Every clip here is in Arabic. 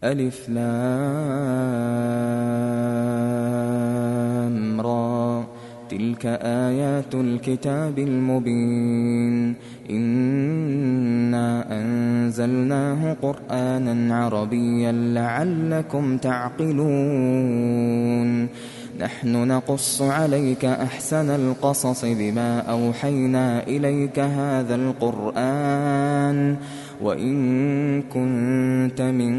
ألف لام را تلك آيات الكتاب المبين إنا أنزلناه قرآنا عربيا لعلكم تعقلون نحن نقص عليك أحسن القصص بما أوحينا إليك هذا القرآن وإن كنت من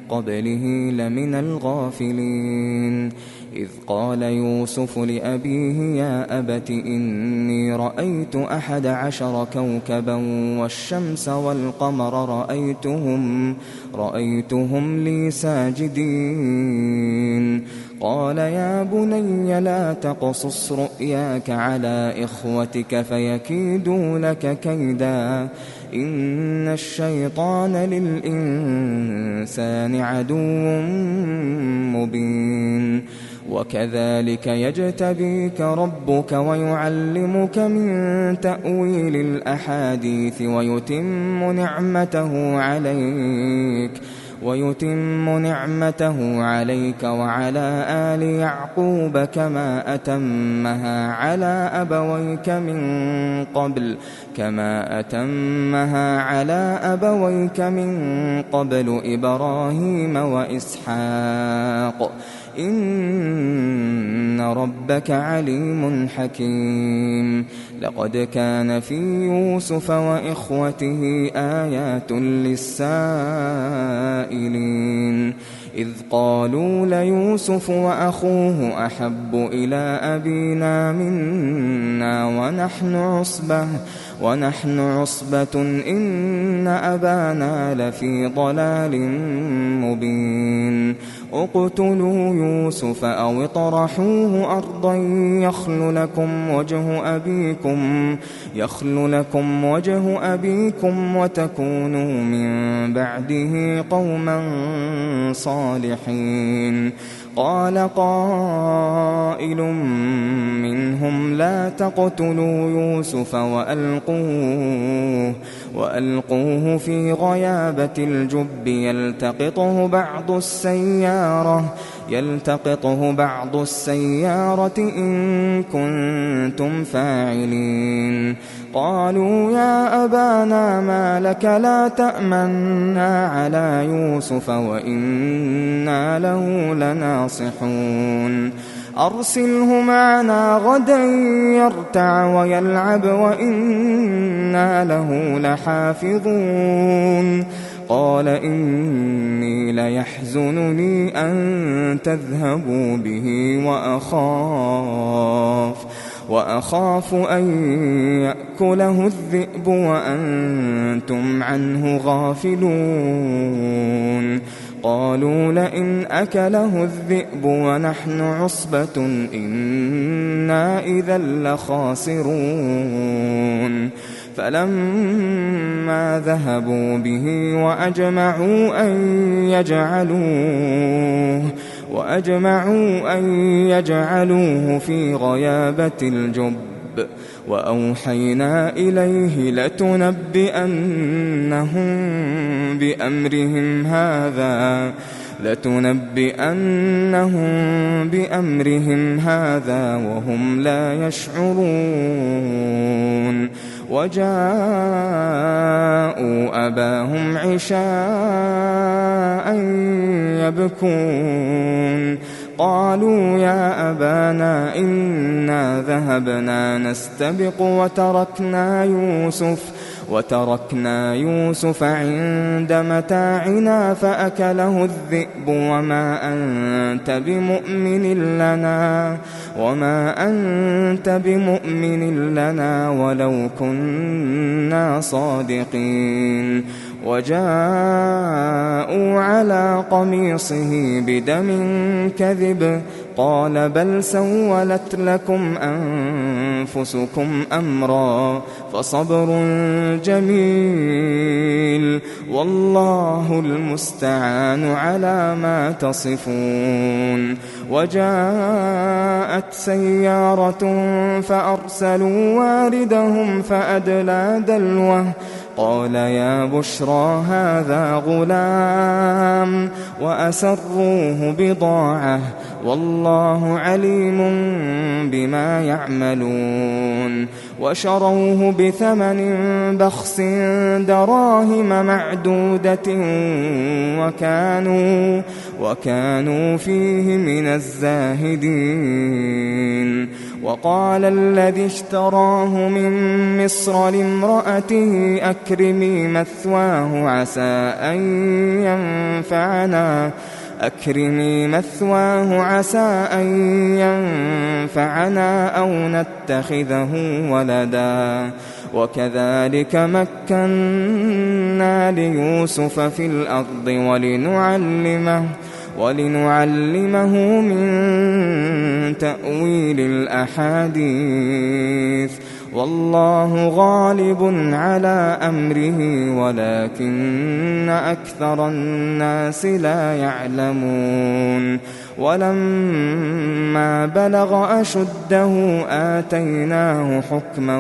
قبله لمن الغافلين إذ قال يوسف لأبيه يا أبت إني رأيت 11 كوكبا والشمس والقمر رأيتهم لي ساجدين قال يا بني لا تقصص رؤياك على إخوتك فيكيدوا لك كيدا إن الشيطان للإنسان عدو مبين وكذلك يجتبيك ربك ويعلمك من تأويل الأحاديث ويتم نعمته عليك وعلى آل يعقوب كما أتمها على أبويك من قبل إبراهيم وإسحاق إن ربك عليم حكيم لقد كان في يوسف وإخوته آيات للسائلين إذ قالوا ليوسف وأخوه أحب إلى أبينا منا ونحن عصبة إن أبانا لفي ضلال مبين اقتلوا يوسف أو اطرحوه أرضا يخل لكم وجه أبيكم وتكونوا من بعده قوما صالحين قال قائل منهم لا تقتلوا يوسف وألقوه في غيابة الجب يلتقطه بعض السيارة إن كنتم فاعلين قالوا يا أبانا ما لك لا تأمنا على يوسف وإنا له لناصحون أرسله معنا غدا يرتع ويلعب وإنا له لحافظون قال إني ليحزنني أن تذهبوا به وأخاف أن يأكله الذئب وأنتم عنه غافلون قالوا لئن أكله الذئب ونحن عصبة إنا إذا لخاسرون فلما ذهبوا به وأجمعوا أن يجعلوه في غيابة الجب وأوحينا إليه لتنبئنهم بأمرهم هذا وهم لا يشعرون وجاءوا أباهم عشاء يبكون قالوا يا أبانا إنا ذهبنا نستبق وتركنا يوسف عند متاعنا فأكله الذئب وما أنت بمؤمن لنا ولو كنا صادقين وجاءوا على قميصه بدم كذب قال بل سولت لكم أنفسكم أمرا فصبر جميل والله المستعان على ما تصفون وجاءت سيارة فأرسلوا واردهم فأدلى دلوه قال يا بشرى هذا غلام وأسروه بضاعة والله عليم بما يعملون وشروه بثمن بخس دراهم معدودة وكانوا فيه من الزاهدين وقال الذي اشتراه من مصر لامرأته أكرمي مثواه عسى أن ينفعنا أو نتخذه ولدا وكذلك مكنا ليوسف في الأرض ولنعلمه من تأويل الأحاديث والله غالب على أمره ولكن أكثر الناس لا يعلمون ولما بلغ أشده آتيناه حكما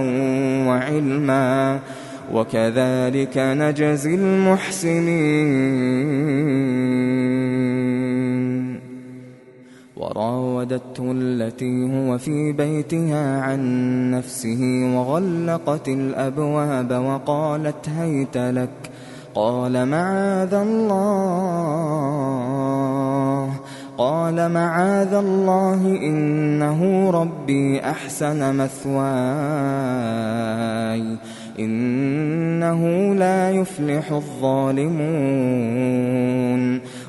وعلما وكذلك نجزي المحسنين وراودته التي هو في بيتها عن نفسه وغلقت الأبواب وقالت هيت لك قال معاذ الله إنه ربي أحسن مثواي إنه لا يفلح الظالمون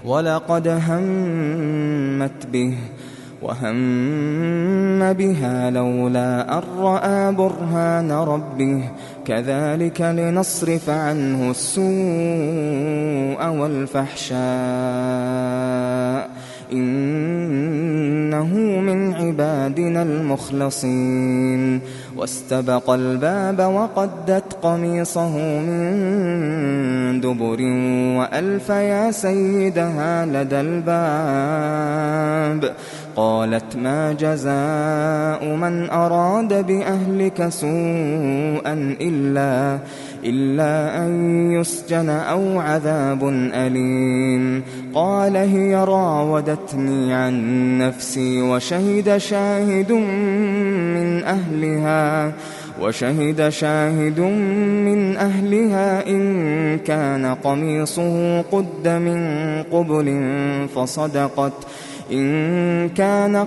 ولقد همت به وهم بها لولا أن رأى برهان ربه كذلك لنصرف عنه السوء والفحشاء إنه من عبادنا المخلصين واستبق الباب وقدت قميصه من دبر وألف يا سيدها لدى الباب قالت ما جزاء من أراد بأهلك سوءا إلا أن يسجن أو عذاب أليم قال هي راودتني عن نفسي وشهد شاهد من أهلها إن كان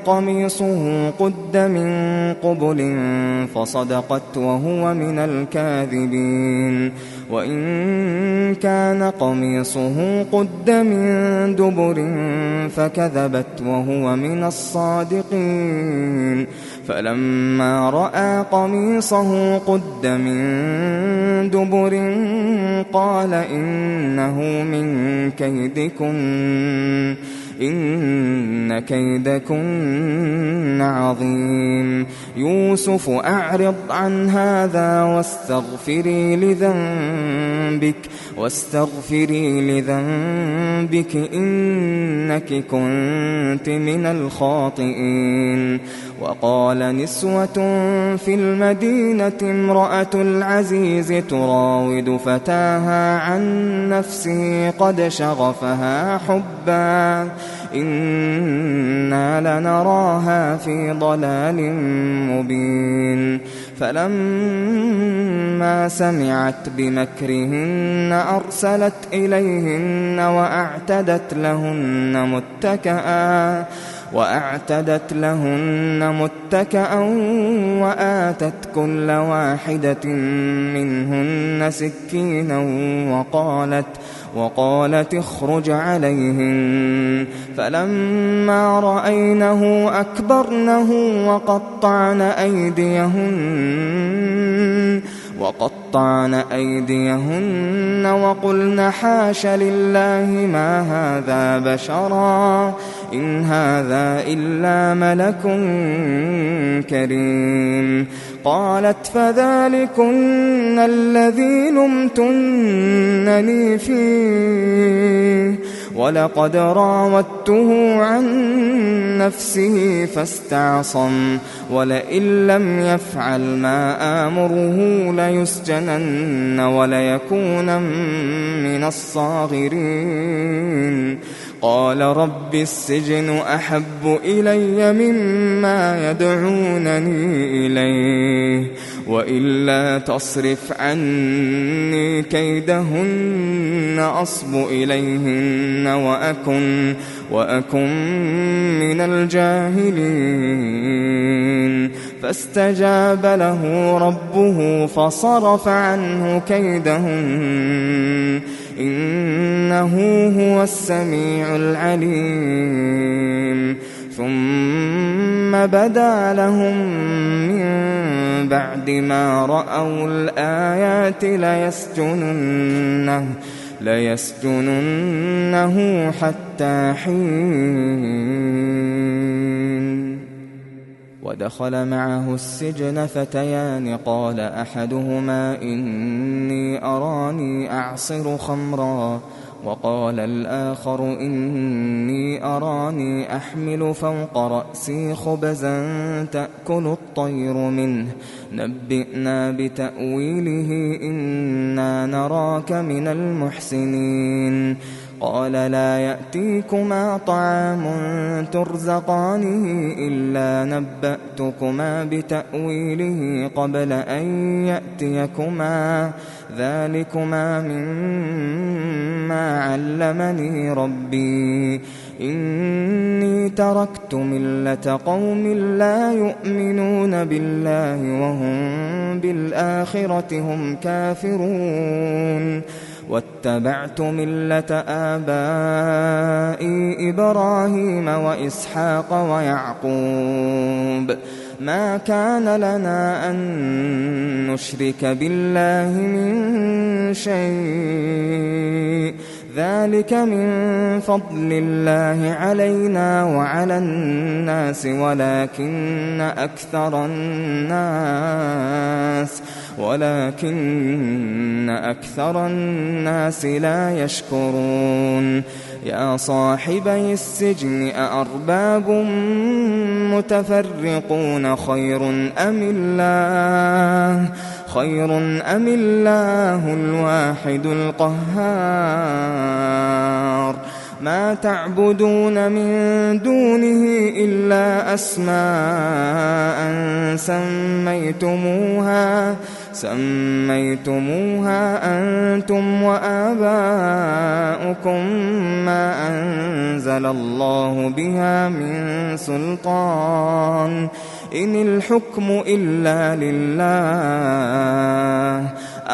قميصه قد من قبل فصدقت وهو من الكاذبين وإن كان قميصه قد من دبر فكذبت وهو من الصادقين فلما رأى قميصه قد من دبر قال إنه من كيدكن إن كيدكن عظيم يوسف أعرض عن هذا واستغفري لذنبك إنك كنت من الخاطئين وقال نسوة في المدينة امرأة العزيز تراود فتاها عن نفسه قد شغفها حبا إنا لنراها في ضلال مبين فلما سمعت بمكرهن أرسلت إليهن وأعتدت لهن متكأ وآتت كل واحدة منهن سكينا وقالت اخرج عليهن فلما رأينه أكبرنه وقطعن أيديهن وقلن حاش لله ما هذا بشرا إن هذا إلا ملك كريم قالت فذلكن الذي لمتنني فيه ولقد راودته عن نفسه فاستعصم ولئن لم يفعل ما آمره ليسجنن وليكون من الصاغرين قال رب السجن أحب إلي مما يدعونني إليه وإلا تصرف عني كيدهن أصب إليهن وأكن من الجاهلين فاستجاب له ربه فصرف عنه كيدهن إنه هو السميع العليم ثم بدا لهم من بعد ما رأوا الآيات ليسجننه حتى حين ودخل معه السجن فتيان قال أحدهما إني أراني أعصر خمرا وقال الآخر إني أراني أحمل فوق رأسي خبزا تأكل الطير منه نبئنا بتأويله إنا نراك من المحسنين قال لا يأتيكما طعام ترزقانه إلا نبأتكما بتأويله قبل أن يأتيكما ذلكما مما علمني ربي إني تركت ملة قوم لا يؤمنون بالله وهم بالآخرة هم كافرون واتبعت ملة آبائي إبراهيم وإسحاق ويعقوب ما كان لنا أن نشرك بالله من شيء ذلك من فضل الله علينا وعلى الناس ولكن أكثر الناس لا يشكرون يا صاحبي السجن أأرباب متفرقون خير أم الله الواحد القهار ما تعبدون من دونه إلا أسماء سميتموها أنتم وآباؤكم ما أنزل الله بها من سلطان إن الحكم إلا لله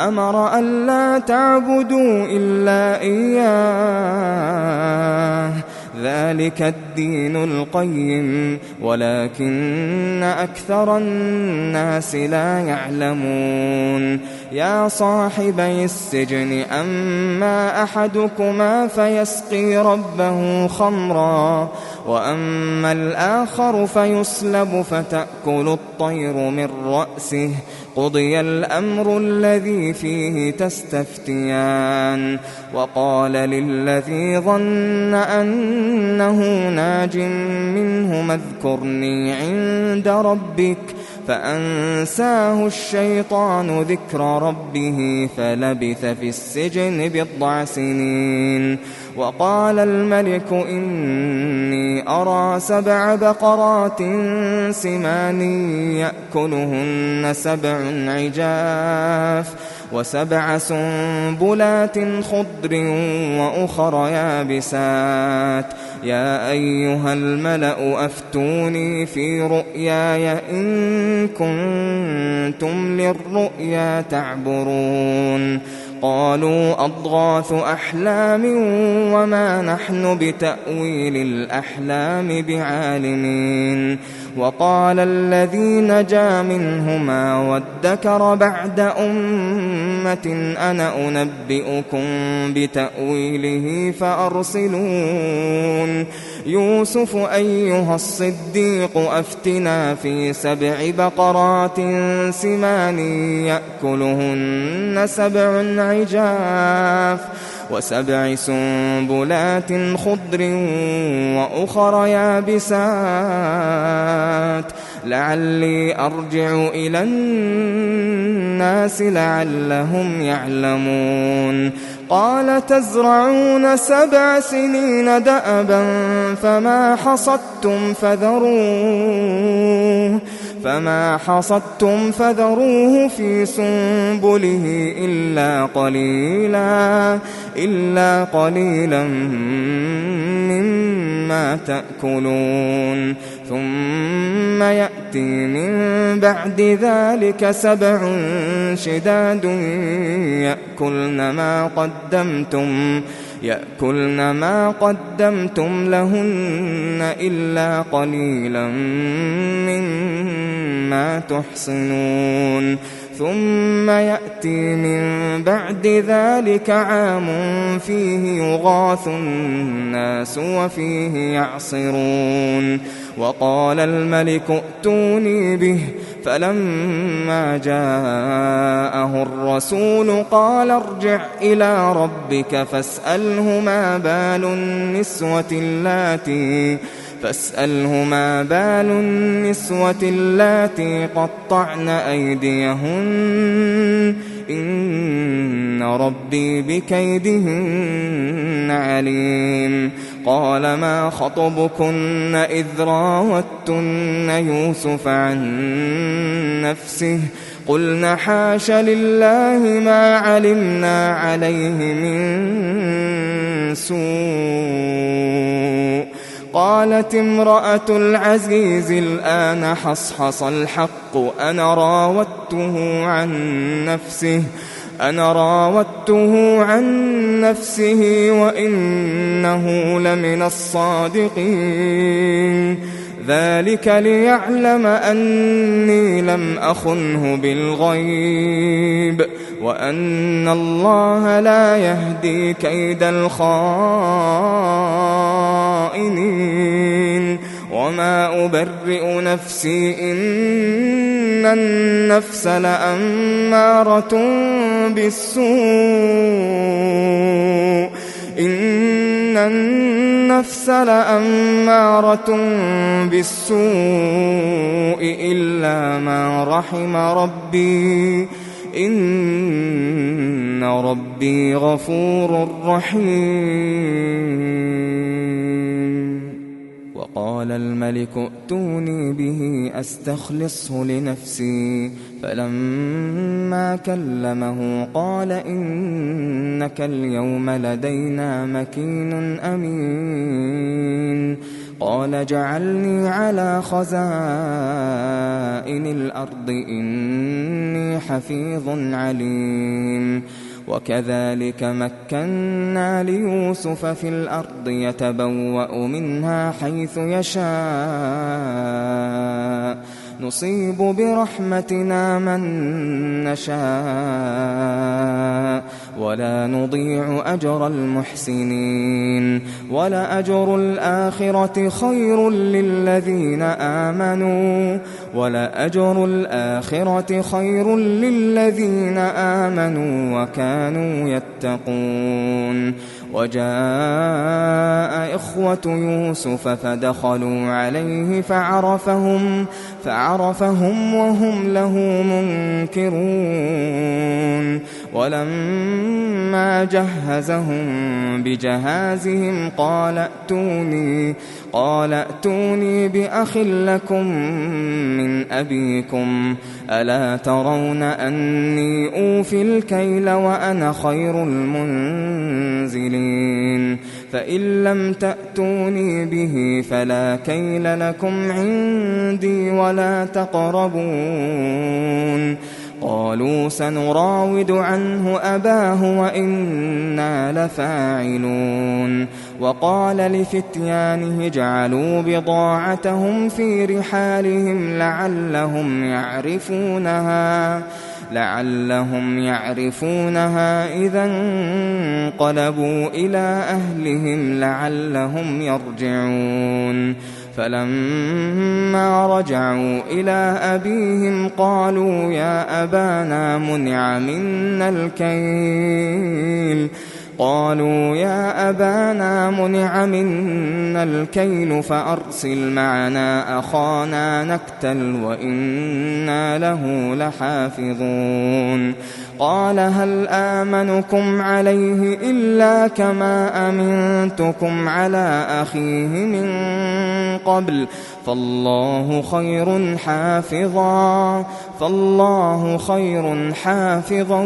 أمر ألا تعبدوا إلا إياه ذلك الدين القيم ولكن أكثر الناس لا يعلمون يا صاحبي السجن أما أحدكما فيسقي ربه خمرا وأما الآخر فيصلب فتأكل الطير من رأسه قضي الأمر الذي فيه تستفتيان وقال للذي ظن أنه ناج منهما اذكرني عند ربك فأنساه الشيطان ذكر ربه فلبث في السجن 9 سنين وقال الملك إني أرى 7 بقرات سمان يأكلهن 7 عجاف و7 سنبلات خضر وأخر يابسات يا أيها الملأ أفتوني في رؤياي إن كنتم للرؤيا تعبرون قالوا أضغاث أحلام وما نحن بتأويل الأحلام بعالمين وقال الذي نجا منهما وادكر بعد أمة أنا أنبئكم بتأويله فأرسلون يوسف أيها الصديق أفتنا في 7 بقرات سمان يأكلهن 7 عجاف و7 سنبلات خضر وأخر يابسات لعلي أرجع إلى الناس لعلهم يعلمون قال تزرعون 7 سنين دأبا فما حصدتم فذروه في سنبله إلا قليلا مما تأكلون ثم يأتي من بعد ذلك 7 شداد يأكلن ما قدمتم لهن إلا قليلا مما تحصنون ثم يأتي من بعد ذلك عام فيه يغاث الناس وفيه يعصرون وقال الملك ائتوني به فلما جاءه الرسول قال ارجع إلى ربك فاسأله ما بال النسوة اللاتي قطعن أيديهن إن ربي بكيدهن عليم قال ما خطبكن إذ راوتن يوسف عن نفسه قلنا حاش لله ما علمنا عليه من سوء قالت امرأة العزيز الآن حصحص الحق أنا راودته عن نفسه وإنه لمن الصادقين ذلك ليعلم أني لم أخنه بالغيب وأن الله لا يهدي كيد الخائنين وما أبرئ نفسي إن النفس لأمارة بالسوء إلا ما رحم ربي إن ربي غفور رحيم وقال الملك ائتوني به أستخلصه لنفسي فلما كلمه قال إنك اليوم لدينا مكين أمين قال جعلني على خزائن الأرض إني حفيظ عليم وكذلك مكنا ليوسف في الأرض يتبوأ منها حيث يشاء نصيب برحمتنا من نشاء ولا نضيع أجر المحسنين ولأجر الآخرة خير للذين آمنوا وكانوا يتقون وجاء إخوة يوسف فدخلوا عليه فعرفهم وهم له منكرون ولما جهزهم بجهازهم قال ائتوني بأخ لكم من أبيكم ألا ترون أني أوفي الكيل وأنا خير المنزلين فإن لم تأتوني به فلا كيل لكم عندي ولا تقربون قالوا سنراود عنه أباه وإنا لفاعلون وقال لفتيانه اجعلوا بضاعتهم في رحالهم لعلهم يعرفونها إذا انقلبوا إلى أهلهم لعلهم يرجعون فلما رجعوا إلى أبيهم قالوا يا أبانا منع منا الكيل فأرسل معنا أخانا نكتل وإنا له لحافظون قال هل آمنكم عليه إلا كما أمنتكم على أخيه من قبل فالله خير حافظا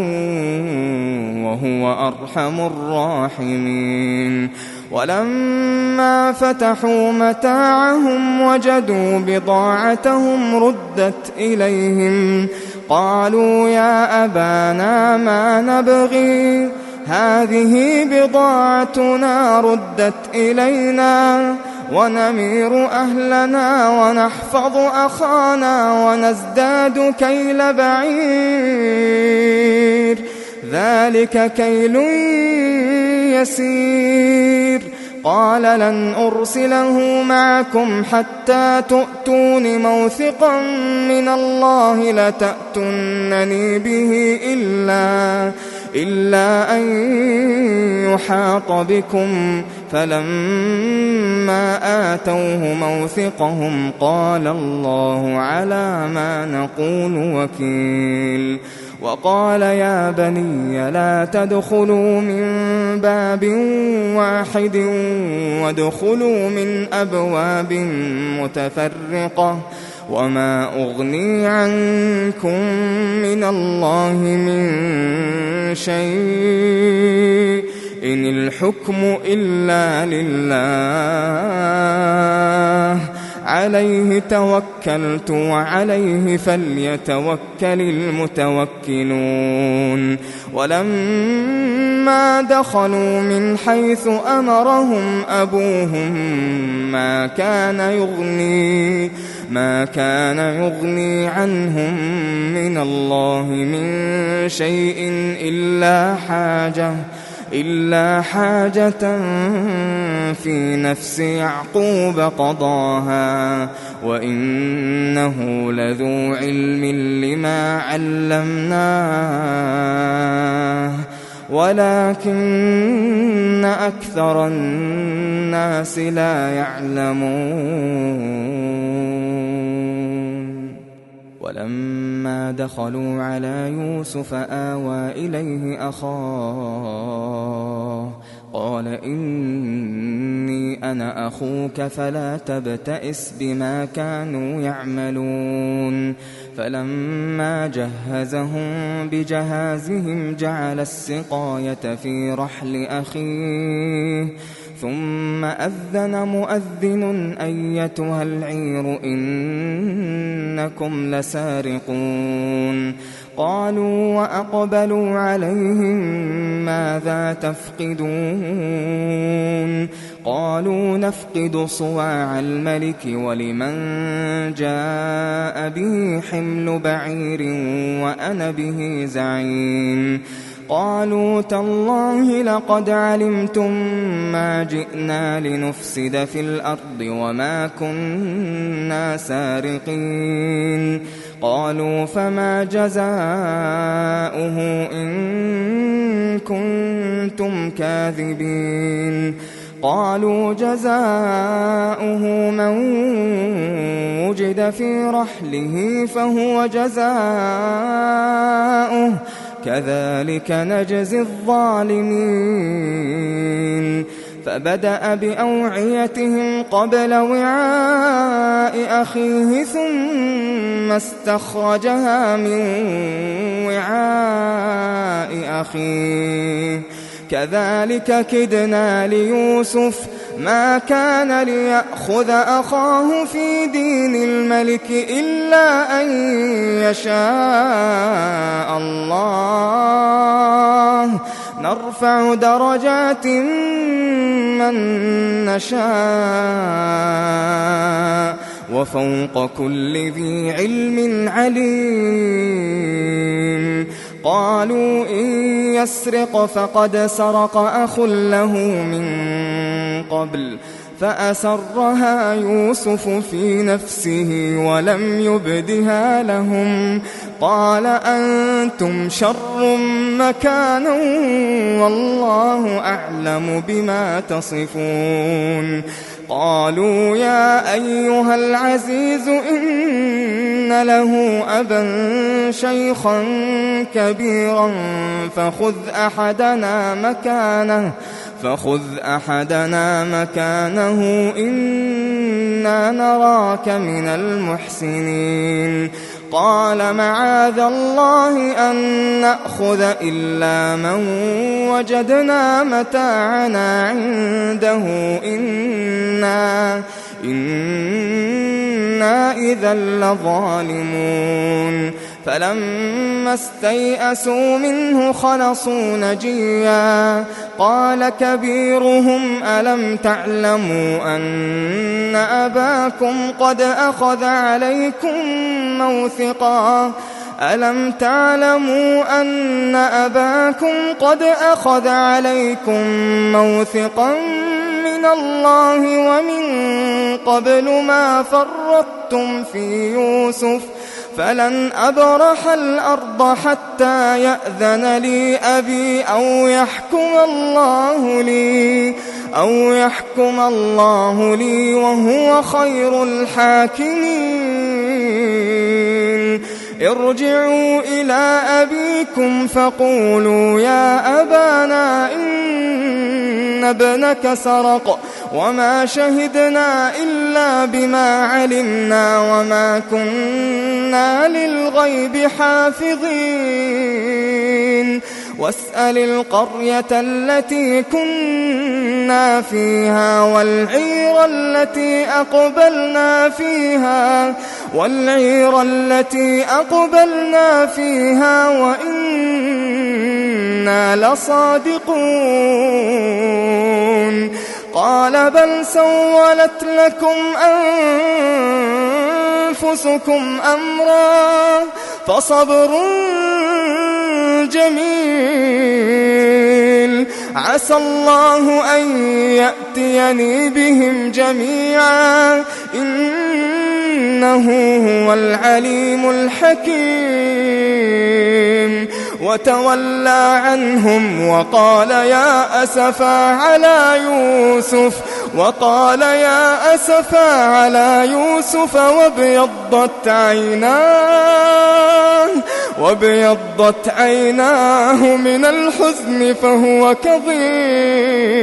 وهو أرحم الراحمين ولما فتحوا متاعهم وجدوا بضاعتهم ردت إليهم قالوا يا أبانا ما نبغي هذه بضاعتنا ردت إلينا ونمير أهلنا ونحفظ أخانا ونزداد كيل بعير ذلك كيل يسير قال لن أرسله معكم حتى تؤتون موثقا من الله لتأتونني به إلا أن يحاط بكم فلما آتوه موثقهم قال الله على ما نقول وكيل وقال يا بني لا تدخلوا من باب واحد وادخلوا من أبواب متفرقة وما أغني عنكم من الله من شيء إن الحكم إلا لله عليه توكلت وعليه فليتوكل المتوكلون ولما دخلوا من حيث أمرهم أبوهم ما كان يغني عنهم من الله من شيء إلا حاجة في نفس يعقوب قضاها وإنه لذو علم لما علمناه ولكن أكثر الناس لا يعلمون ولما دخلوا على يوسف آوى إليه أخاه قال إني أنا أخوك فلا تبتئس بما كانوا يعملون فلما جهزهم بجهازهم جعل السقاية في رحل أخيه ثم أذن مؤذن أيتها العير إنكم لسارقون قالوا وأقبلوا عليهم ماذا تفقدون قالوا نفقد صواع الملك ولمن جاء به حمل بعير وأنا به زعيم قالوا تالله لقد علمتم ما جئنا لنفسد في الأرض وما كنا سارقين قالوا فما جزاؤه إن كنتم كاذبين قالوا جزاؤه من وجد في رحله فهو جزاؤه كذلك نجزي الظالمين فبدأ بأوعيتهم قبل وعاء أخيه ثم استخرجها من وعاء أخيه كذلك كدنا ليوسف ما كان ليأخذ أخاه في دين الملك إلا أن يشاء الله نرفع درجات من نشاء وفوق كل ذي علم عليم قالوا إن يسرق فقد سرق أخ له من قبل فأسرها يوسف في نفسه ولم يبدها لهم قال أنتم شر مكانا والله أعلم بما تصفون قالوا يا أيها العزيز إن له أبا شيخا كبيرا فخذ أحدنا مكانه إنا نراك من المحسنين قال معاذ الله أن نأخذ إلا من وجدنا متاعنا عنده إنا إذا لظالمون فلما استيئسوا منه خلصوا نجيا قال كبيرهم ألم تعلموا أن أباكم قد أخذ عليكم موثقا من الله ومن قبل ما فرطتم في يوسف فلن أبرح الأرض حتى يأذن لي أبي أو يحكم الله لي وهو خير الحاكمين ارجعوا إلى أبيكم فقولوا يا أبانا إن ابنك سرق وما شهدنا إلا بما علمنا وما كنا للغيب حافظين واسأل القرية التي كنا فيها والعير التي أقبلنا فيها وإنا لصادقون قال بل سولت لكم أنفسكم أمرا فصبر جميل عسى الله أن يأتيني بهم جميعا إنه هو العليم الحكيم وتولى عنهم وقال يا أسفا على يوسف وابيضت عيناه من الحزن فهو كظيم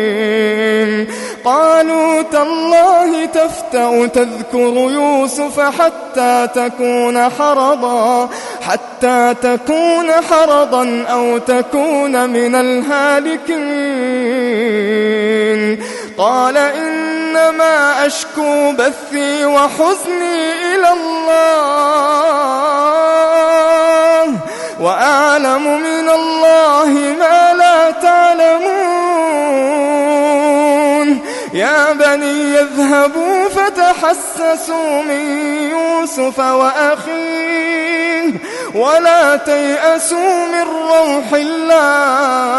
قالوا تالله تفتأ تذكر يوسف حتى تكون حرضا أو تكون من الهالكين قال إنما أشكو بثي وحزني إلى الله وأعلم من الله ما لا تعلمون يا بني يذهبوا فتحسسوا من يوسف وأخيه ولا تيأسوا من روح الله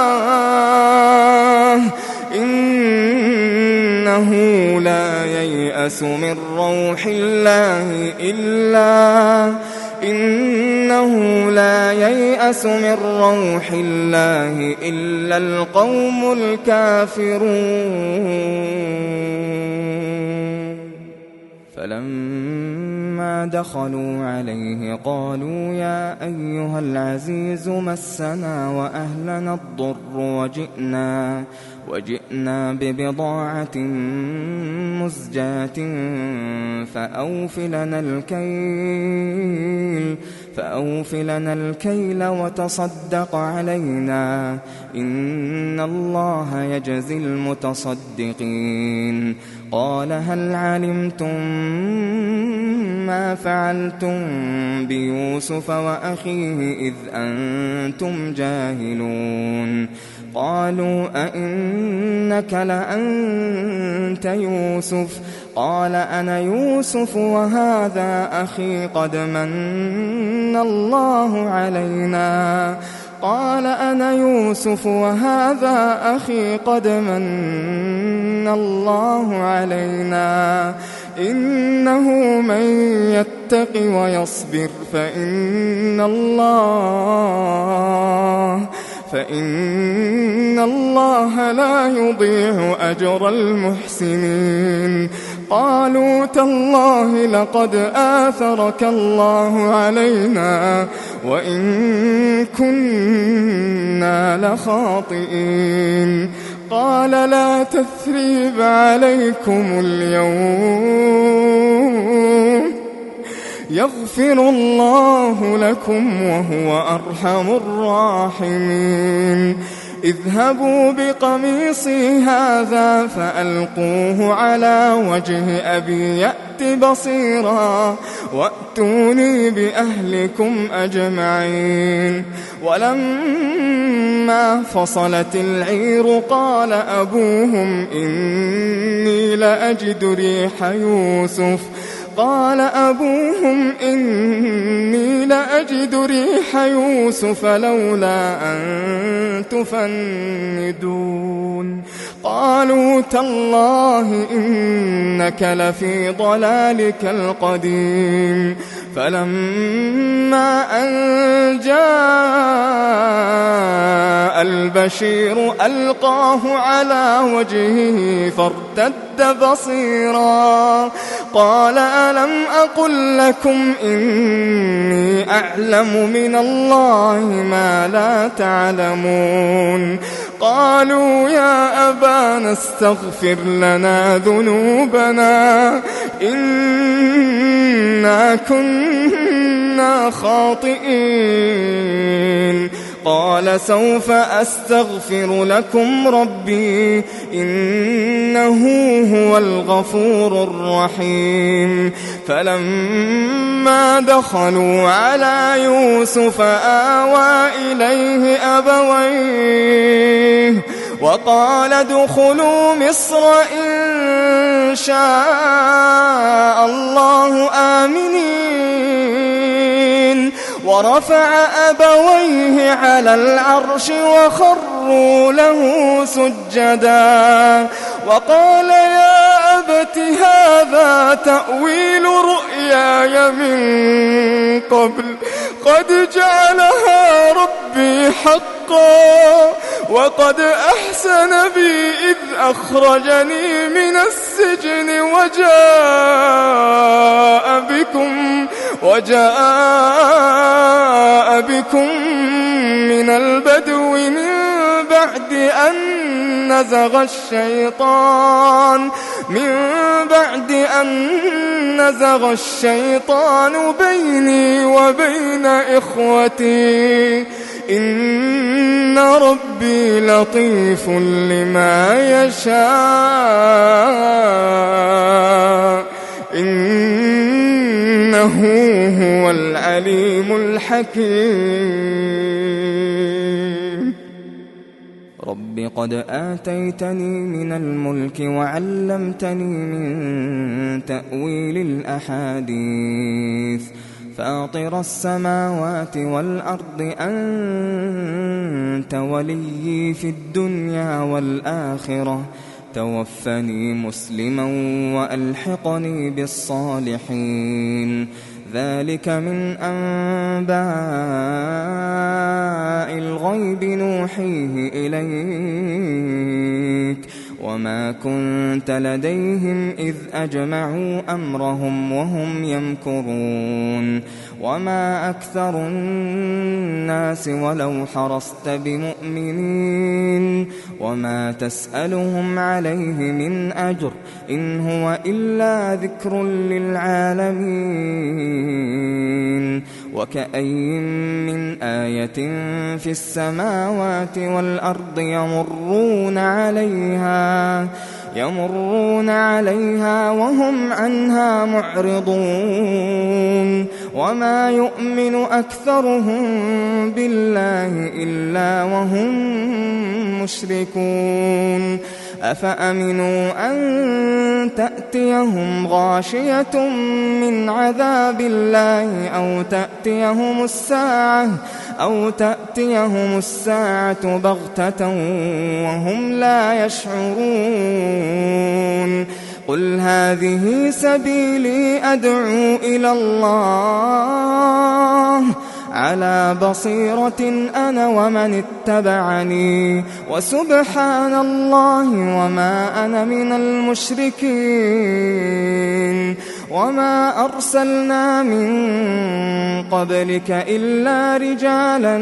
إنه لا ييأس من روح الله إلا القوم الكافرون فلما دخلوا عليه قالوا يا أيها العزيز مسنا وأهلنا الضر وجئنا ببضاعة مزجاة فأوف لنا الكيل وتصدق علينا إن الله يجزي المتصدقين قال هل علمتم ما فعلتم بيوسف وأخيه إذ أنتم جاهلون قالوا أئنك لأنت يوسف قال أنا يوسف وهذا أخي قد من الله علينا إنه من يتق ويصبر فإن الله لا يضيع أجر المحسنين. قالوا تالله لقد آثرك الله علينا وإن كنا لخاطئين. قال لا تثريب عليكم اليوم يغفر الله لكم وهو أرحم الراحمين. اذهبوا بقميصي هذا فألقوه على وجه أبي يأت بصيرا وأتوني بأهلكم أجمعين. ولما فصلت العير قال أبوهم إني لأجد ريح يوسف لولا أن تفندون. قالوا تالله إنك لفي ضلالك القديم. فلما أن جاء البشير ألقاه على وجهه فارتد بصيرا قال ألم أقل لكم إني أعلم من الله ما لا تعلمون. قالوا يا أبانا استغفر لنا ذنوبنا إنا كنا خاطئين. قال سوف أستغفر لكم ربي إنه هو الغفور الرحيم. فلما دخلوا على يوسف آوى إليه أبويه وقال ادخلوا مصر إن شاء الله آمنين. ورفع أبويه على العرش وخروا له سجدا وقال يا أبت هذا تأويل رؤياي من قبل قد جعلها ربي حقا وقد أحسن بي إذ أخرجني من السجن وجاء بكم من البدو من بعد أن نزغ الشيطان بيني وبين إخوتي إن ربي لطيف لما يشاء إنه هو العليم الحكيم. رب قد آتيتني من الملك وعلمتني من تأويل الأحاديث فاطر السماوات والأرض أنت وليي في الدنيا والآخرة توفني مسلما وألحقني بالصالحين. ذلك من أنباء الغيب نوحيه إليك وما كنت لديهم إذ أجمعوا أمرهم وهم يمكرون. وما أكثر الناس ولو حرصت بمؤمنين وما تسألهم عليه من أجر إن هو إلا ذكر للعالمين. وكأين من آية في السماوات والأرض يمرون عليها وهم عنها معرضون. وما يؤمن أكثرهم بالله إلا وهم مشركون. أفأمنوا أن تأتيهم غاشية من عذاب الله أو تأتيهم الساعة بغتة وهم لا يشعرون. قل هذه سبيلي أدعو إلى الله على بصيرة أنا ومن اتبعني وسبحان الله وما أنا من المشركين وما أرسلنا من قبلك إلا رجالا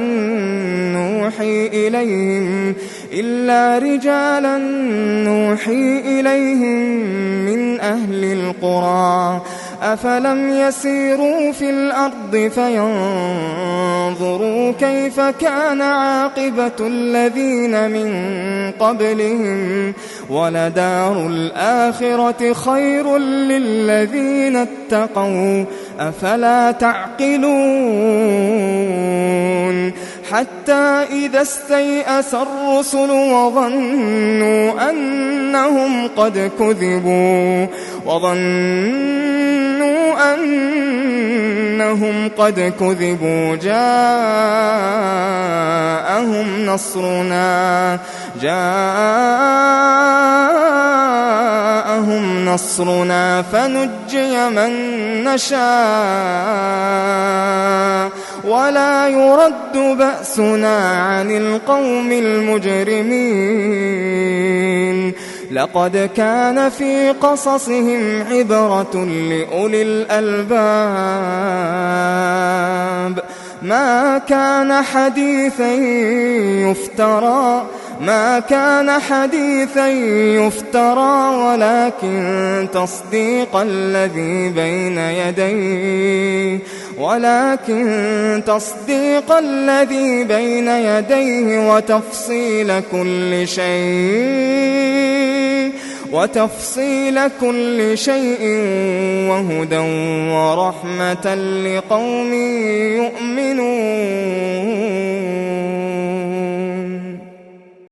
نوحي إليهم من أهل القرى أفلم يسيروا في الأرض فينظروا كيف كان عاقبة الذين من قبلهم ولدار الآخرة خير للذين اتقوا أفلا تعقلون حتى إذا استيأس الرسل وظنوا أنهم قد كذبوا جاءهم نصرنا فنجي من نشاء ولا يرد بأسنا عن القوم المجرمين لقد كان في قصصهم عبرة لأولي الألباب ما كان حديثا يفترى ولكن تصديق الذي بين يديه وتفصيل كل شيء وهدى ورحمة لقوم يؤمنون.